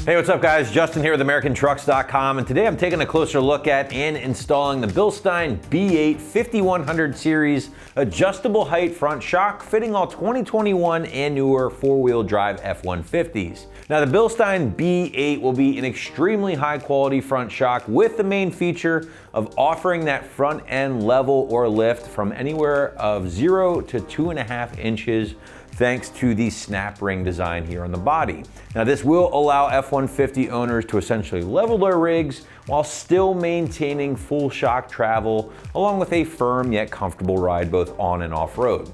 Hey, what's up guys? Justin here with AmericanTrucks.com, and today I'm taking a closer look at and installing the Bilstein B8 5100 series adjustable height front shock fitting all 2021 and newer four-wheel drive F-150s. Now the Bilstein B8 will be an extremely high quality front shock with the main feature of offering that front end level or lift from anywhere of 0 to 2.5 inches thanks to the snap ring design here on the body. Now this will allow F-150 owners to essentially level their rigs while still maintaining full shock travel along with a firm yet comfortable ride both on and off road.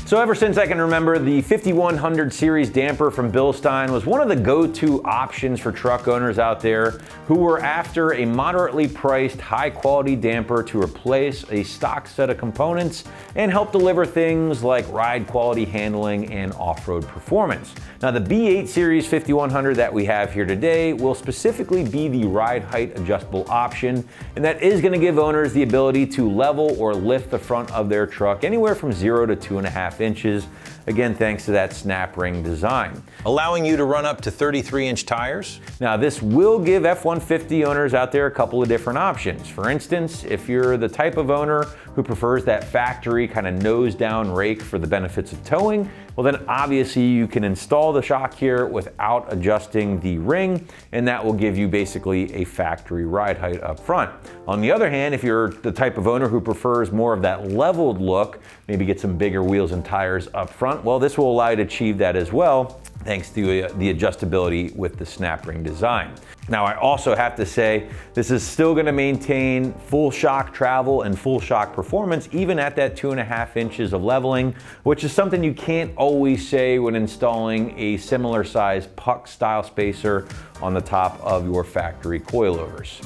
So ever since I can remember, the 5100 series damper from Bilstein was one of the go-to options for truck owners out there who were after a moderately priced, high-quality damper to replace a stock set of components and help deliver things like ride quality handling and off-road performance. Now the B8 series 5100 that we have here today will specifically be the ride height adjustable option, and that is going to give owners the ability to level or lift the front of their truck anywhere from 0 to 2.5 inches, again thanks to that snap ring design. Allowing you to run up to 33-inch tires. Now this will give F-150 owners out there a couple of different options. For instance, if you're the type of owner who prefers that factory kind of nose down rake for the benefits of towing, well then obviously you can install the shock here without adjusting the ring, and that will give you basically a factory ride height up front. On the other hand, if you're the type of owner who prefers more of that leveled look, maybe get some bigger wheels and tires up front, well this will allow you to achieve that as well thanks to the adjustability with the snap ring design. Now I also have to say this is still going to maintain full shock travel and full shock performance even at that 2.5 inches of leveling, which is something you can't always say when installing a similar size puck style spacer on the top of your factory coilovers.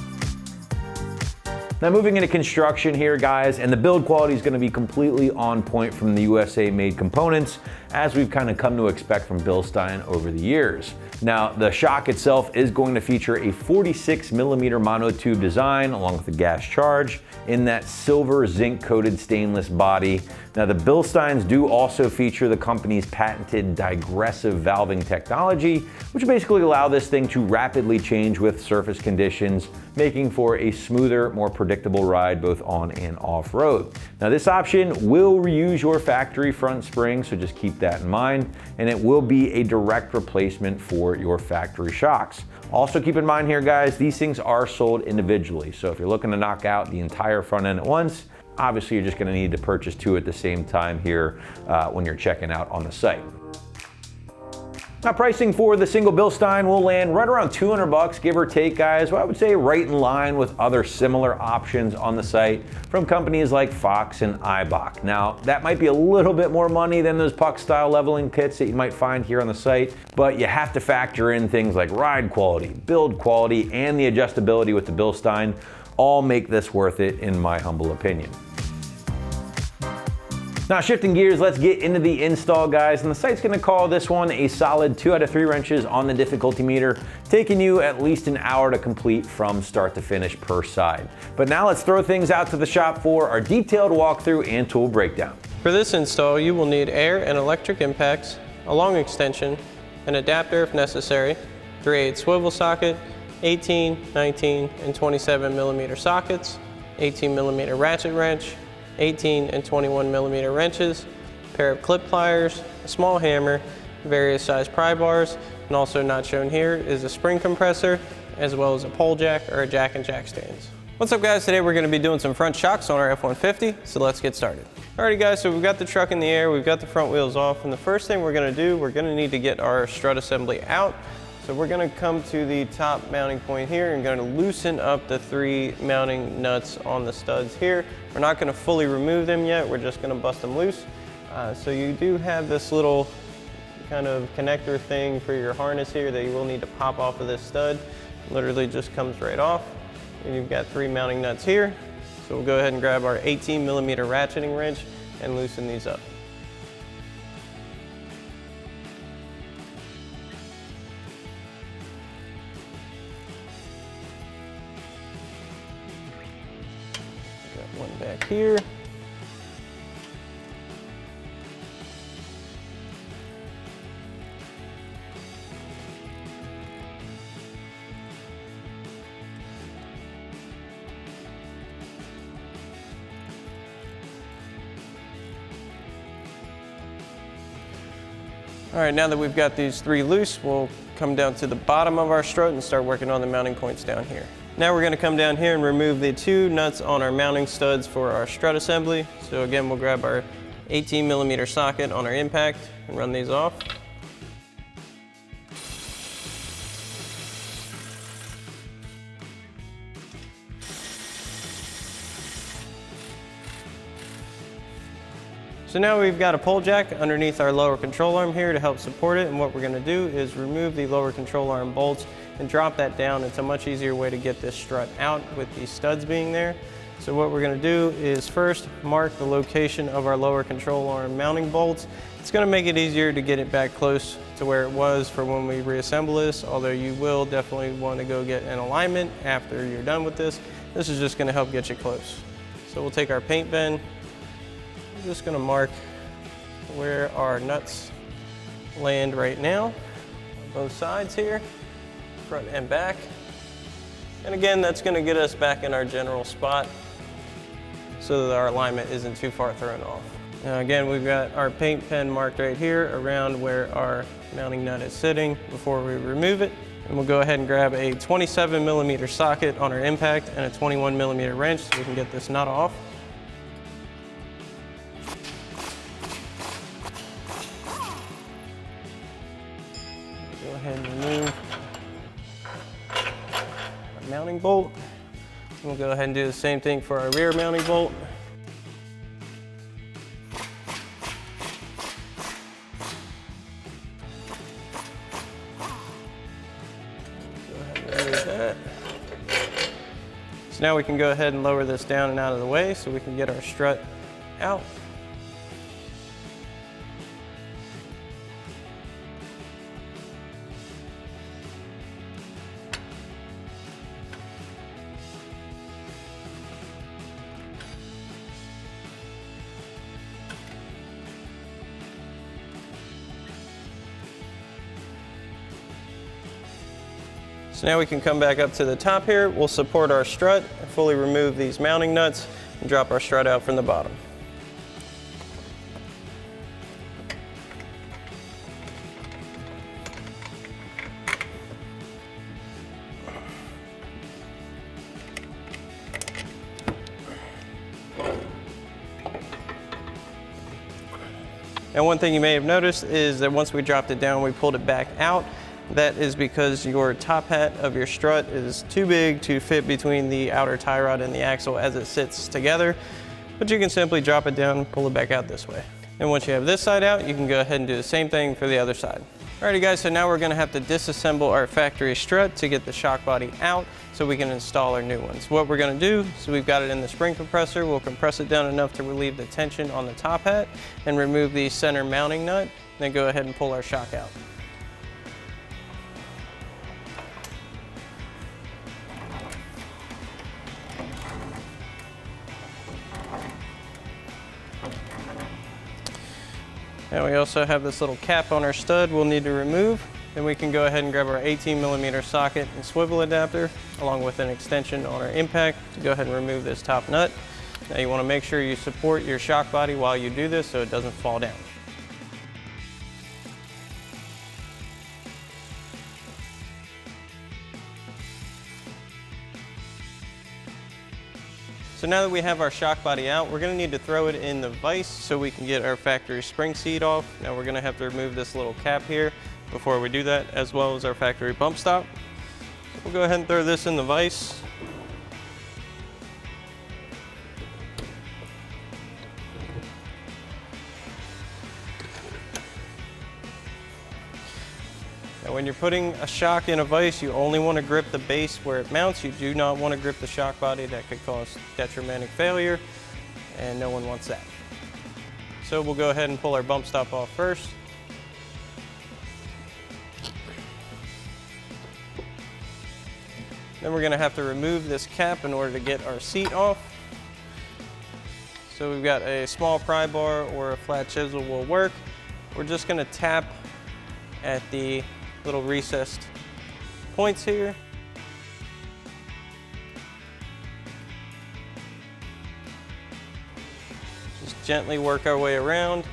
Now moving into construction here guys, and the build quality is going to be completely on point from the USA made components as we've kind of come to expect from Bilstein over the years. Now the shock itself is going to feature a 46mm monotube design along with the gas charge in that silver zinc coated stainless body. Now the Bilsteins do also feature the company's patented digressive valving technology, which basically allow this thing to rapidly change with surface conditions, making for a smoother, more predictable ride both on and off road. Now this option will reuse your factory front spring, so just keep that in mind, and it will be a direct replacement for your factory shocks. Also keep in mind here guys, these things are sold individually, so if you're looking to knock out the entire front end at once, obviously you're just going to need to purchase two at the same time here when you're checking out on the site. Now pricing for the single Bilstein will land right around 200 bucks, give or take guys. Well, I would say right in line with other similar options on the site from companies like Fox and Eibach. Now that might be a little bit more money than those puck style leveling kits that you might find here on the site, but you have to factor in things like ride quality, build quality, and the adjustability with the Bilstein. All make this worth it in my humble opinion. Now shifting gears, let's get into the install guys, and the site's going to call this one a solid 2 out of 3 wrenches on the difficulty meter, taking you at least an hour to complete from start to finish per side. But now let's throw things out to the shop for our detailed walkthrough and tool breakdown. For this install you will need air and electric impacts, a long extension, an adapter if necessary, 3/8 swivel socket, 18, 19, and 27mm sockets, 18mm ratchet wrench, 18 and 21mm wrenches, a pair of clip pliers, a small hammer, various size pry bars, and also not shown here is a spring compressor, as well as a pole jack or a jack and jack stands. What's up guys, today we're going to be doing some front shocks on our F-150, so let's get started. Alrighty guys, so we've got the truck in the air, we've got the front wheels off, and the first thing we're going to do, we're going to need to get our strut assembly out. So we're going to come to the top mounting point here and going to loosen up the 3 mounting nuts on the studs here. We're not going to fully remove them yet, we're just going to bust them loose. So you do have this little kind of connector thing for your harness here that you will need to pop off of this stud. Literally just comes right off. And you've got 3 mounting nuts here. So we'll go ahead and grab our 18mm ratcheting wrench and loosen these up. Got one back here. All right, now that we've got these 3 loose, we'll come down to the bottom of our strut and start working on the mounting points down here. Now we're gonna come down here and remove the 2 nuts on our mounting studs for our strut assembly. So again, we'll grab our 18mm socket on our impact and run these off. So now we've got a pull jack underneath our lower control arm here to help support it, and what we're going to do is remove the lower control arm bolts and drop that down. It's a much easier way to get this strut out with these studs being there. So what we're going to do is first mark the location of our lower control arm mounting bolts. It's going to make it easier to get it back close to where it was for when we reassemble this, although you will definitely want to go get an alignment after you're done with this. This is just going to help get you close. So we'll take our paint pen. I'm just going to mark where our nuts land right now on both sides here, front and back. And again, that's going to get us back in our general spot so that our alignment isn't too far thrown off. Now again, we've got our paint pen marked right here around where our mounting nut is sitting before we remove it. And we'll go ahead and grab a 27mm socket on our impact and a 21mm wrench so we can get this nut off. Go ahead and remove our mounting bolt. And we'll go ahead and do the same thing for our rear mounting bolt. Go ahead and remove that. So now we can go ahead and lower this down and out of the way so we can get our strut out. So now we can come back up to the top here. We'll support our strut, fully remove these mounting nuts, and drop our strut out from the bottom. And one thing you may have noticed is that once we dropped it down, we pulled it back out. That is because your top hat of your strut is too big to fit between the outer tie rod and the axle as it sits together. But you can simply drop it down, pull it back out this way. And once you have this side out, you can go ahead and do the same thing for the other side. Alrighty guys, so now we're gonna have to disassemble our factory strut to get the shock body out so we can install our new ones. What we're gonna do, so we've got it in the spring compressor, we'll compress it down enough to relieve the tension on the top hat and remove the center mounting nut, then go ahead and pull our shock out. Now we also have this little cap on our stud we'll need to remove. Then we can go ahead and grab our 18mm socket and swivel adapter along with an extension on our impact to go ahead and remove this top nut. Now you want to make sure you support your shock body while you do this so it doesn't fall down. So now that we have our shock body out, we're gonna need to throw it in the vise so we can get our factory spring seat off. Now we're gonna have to remove this little cap here before we do that, as well as our factory bump stop. So we'll go ahead and throw this in the vise. Now when you're putting a shock in a vise, you only want to grip the base where it mounts. You do not want to grip the shock body. That could cause detrimental failure, and no one wants that. So we'll go ahead and pull our bump stop off first. Then we're going to have to remove this cap in order to get our seat off. So we've got a small pry bar or a flat chisel will work. We're just going to tap at the little recessed points here. Just gently work our way around.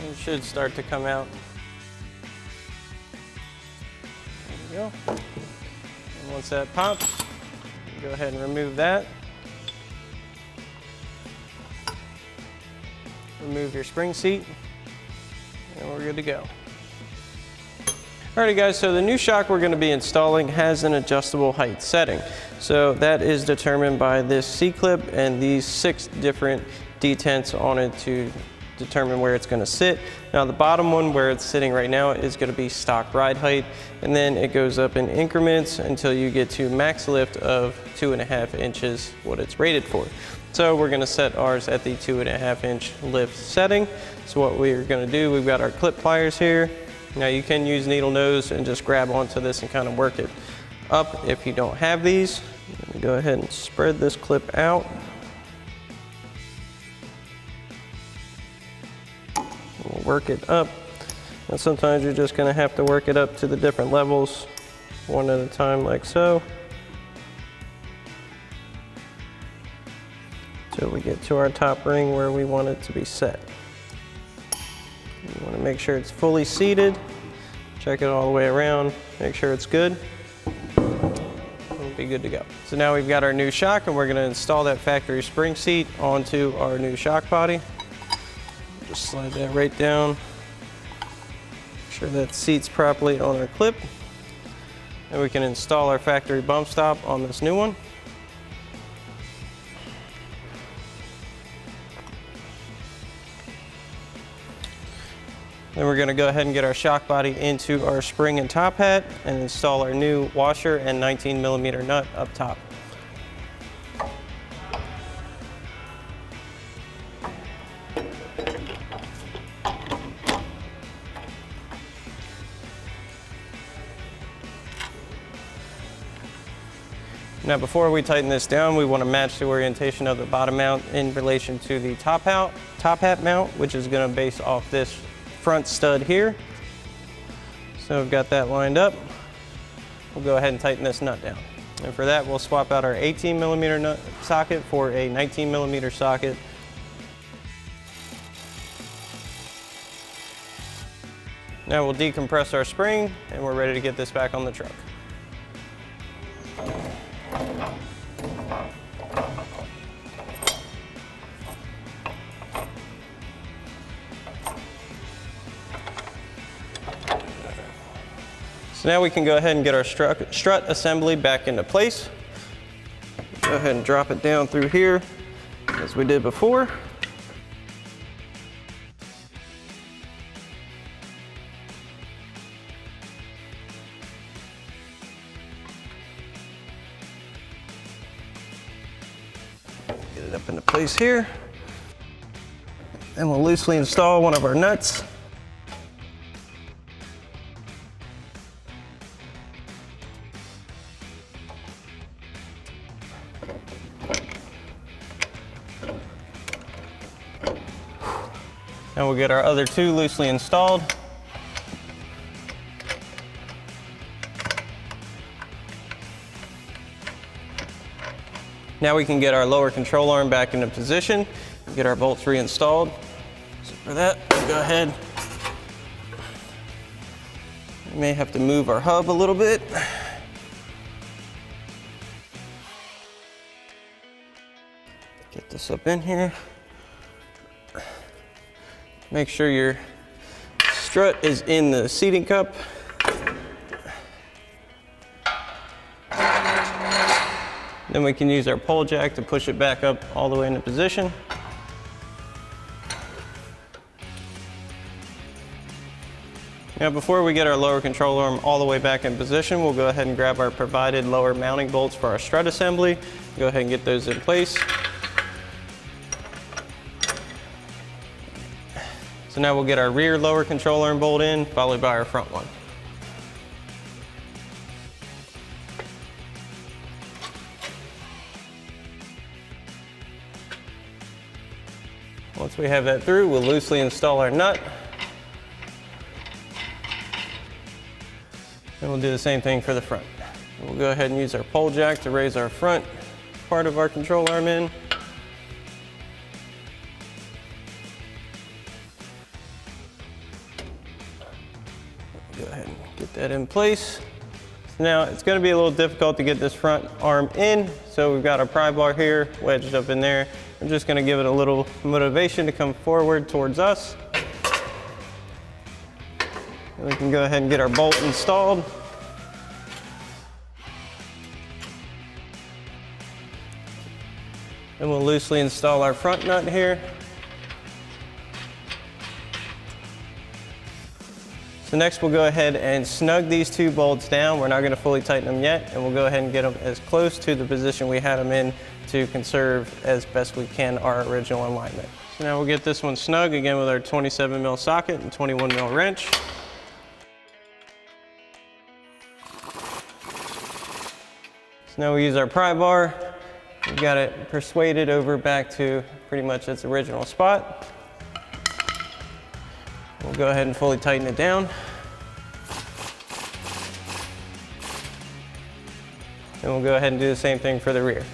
It should start to come out. There we go. And once that pops, go ahead and remove that. Remove your spring seat, and we're good to go. Alrighty guys, so the new shock we're going to be installing has an adjustable height setting. So that is determined by this C-clip and these 6 different detents on it to determine where it's going to sit. Now the bottom one where it's sitting right now is going to be stock ride height, and then it goes up in increments until you get to max lift of 2.5 inches, what it's rated for. So we're going to set ours at the 2.5 inch lift setting. So what we're going to do, we've got our clip pliers here. Now you can use needle nose and just grab onto this and kind of work it up if you don't have these. Go ahead and spread this clip out. We'll work it up. And sometimes you're just going to have to work it up to the different levels one at a time like so. Till we get to our top ring where we want it to be set. You want to make sure it's fully seated. Check it all the way around. Make sure it's good. We'll be good to go. So now we've got our new shock, and we're going to install that factory spring seat onto our new shock body. Just slide that right down. Make sure that seats properly on our clip. And we can install our factory bump stop on this new one. Then we're going to go ahead and get our shock body into our spring and top hat and install our new washer and 19mm nut up top. Now before we tighten this down, we want to match the orientation of the bottom mount in relation to the top hat mount, which is going to base off this front stud here. So we've got that lined up. We'll go ahead and tighten this nut down. And for that, we'll swap out our 18mm nut socket for a 19mm socket. Now we'll decompress our spring, and we're ready to get this back on the truck. So now we can go ahead and get our strut assembly back into place. Go ahead and drop it down through here as we did before. Get it up into place here. And we'll loosely install one of our nuts. And we'll get our other 2 loosely installed. Now we can get our lower control arm back into position, get our bolts reinstalled. So for that, we'll go ahead. We may have to move our hub a little bit. Get this up in here. Make sure your strut is in the seating cup. Then we can use our pole jack to push it back up all the way into position. Now before we get our lower control arm all the way back in position, we'll go ahead and grab our provided lower mounting bolts for our strut assembly. Go ahead and get those in place. So now we'll get our rear lower control arm bolt in, followed by our front one. Once we have that through, we'll loosely install our nut. And we'll do the same thing for the front. We'll go ahead and use our pole jack to raise our front part of our control arm in. it in place. Now it's going to be a little difficult to get this front arm in, so we've got our pry bar here wedged up in there. I'm just going to give it a little motivation to come forward towards us. And we can go ahead and get our bolt installed. And we'll loosely install our front nut here. So next we'll go ahead and snug these two bolts down. We're not going to fully tighten them yet, and we'll go ahead and get them as close to the position we had them in to conserve as best we can our original alignment. So now we'll get this one snug again with our 27mm socket and 21mm wrench. So now we use our pry bar. We've got it persuaded over back to pretty much its original spot. We'll go ahead and fully tighten it down. And we'll go ahead and do the same thing for the rear.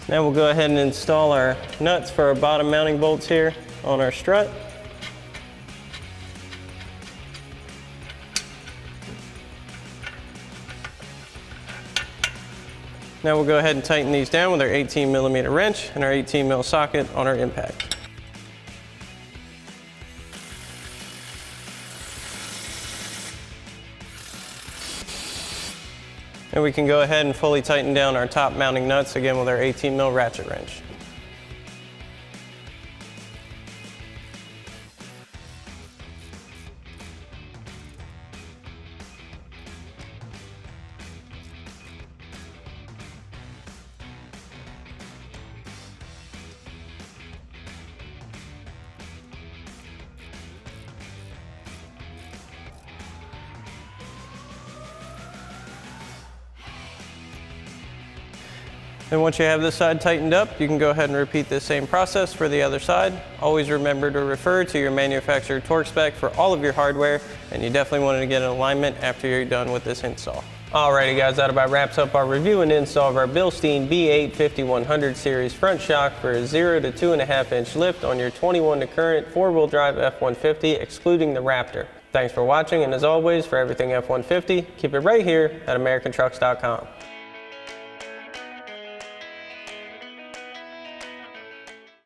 Now we'll go ahead and install our nuts for our bottom mounting bolts here on our strut. Now we'll go ahead and tighten these down with our 18mm wrench and our 18mm socket on our impact. And we can go ahead and fully tighten down our top mounting nuts again with our 18mm ratchet wrench. And once you have this side tightened up, you can go ahead and repeat the same process for the other side. Always remember to refer to your manufacturer torque spec for all of your hardware, and you definitely want to get an alignment after you're done with this install. Alrighty guys, that about wraps up our review and install of our Bilstein B8 5100 series front shock for a 0 to 2.5 inch lift on your 21 to current 4-wheel drive F-150, excluding the Raptor. Thanks for watching, and as always, for everything F-150, keep it right here at AmericanTrucks.com.